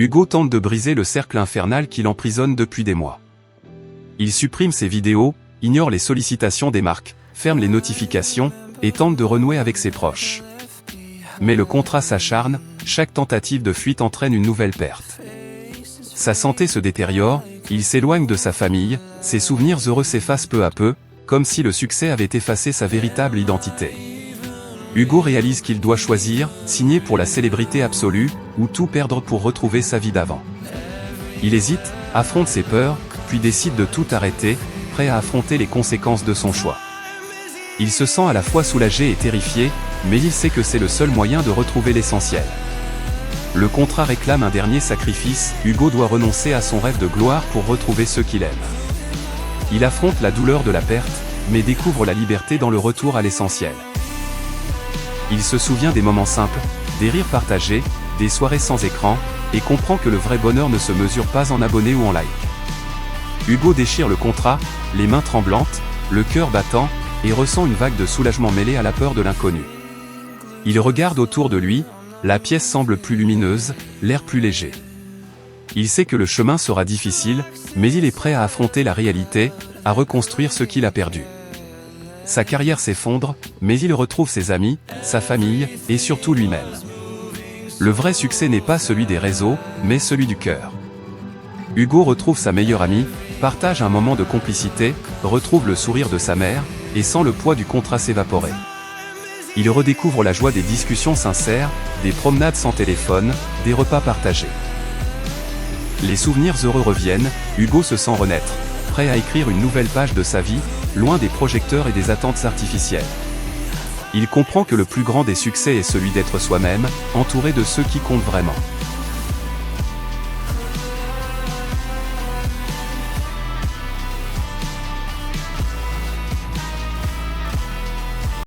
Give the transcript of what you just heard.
Hugo tente de briser le cercle infernal qui l'emprisonne depuis des mois. Il supprime ses vidéos, ignore les sollicitations des marques, ferme les notifications, et tente de renouer avec ses proches. Mais le contrat s'acharne, chaque tentative de fuite entraîne une nouvelle perte. Sa santé se détériore, il s'éloigne de sa famille, ses souvenirs heureux s'effacent peu à peu, comme si le succès avait effacé sa véritable identité. Hugo réalise qu'il doit choisir, signer pour la célébrité absolue, ou tout perdre pour retrouver sa vie d'avant. Il hésite, affronte ses peurs, puis décide de tout arrêter, prêt à affronter les conséquences de son choix. Il se sent à la fois soulagé et terrifié, mais il sait que c'est le seul moyen de retrouver l'essentiel. Le contrat réclame un dernier sacrifice, Hugo doit renoncer à son rêve de gloire pour retrouver ceux qu'il aime. Il affronte la douleur de la perte, mais découvre la liberté dans le retour à l'essentiel. Il se souvient des moments simples, des rires partagés, des soirées sans écran, et comprend que le vrai bonheur ne se mesure pas en abonnés ou en likes. Hugo déchire le contrat, les mains tremblantes, le cœur battant, et ressent une vague de soulagement mêlée à la peur de l'inconnu. Il regarde autour de lui, la pièce semble plus lumineuse, l'air plus léger. Il sait que le chemin sera difficile, mais il est prêt à affronter la réalité, à reconstruire ce qu'il a perdu. Sa carrière s'effondre, mais il retrouve ses amis, sa famille, et surtout lui-même. Le vrai succès n'est pas celui des réseaux, mais celui du cœur. Hugo retrouve sa meilleure amie, partage un moment de complicité, retrouve le sourire de sa mère, et sent le poids du contrat s'évaporer. Il redécouvre la joie des discussions sincères, des promenades sans téléphone, des repas partagés. Les souvenirs heureux reviennent, Hugo se sent renaître, prêt à écrire une nouvelle page de sa vie, loin des projecteurs et des attentes artificielles. Il comprend que le plus grand des succès est celui d'être soi-même, entouré de ceux qui comptent vraiment.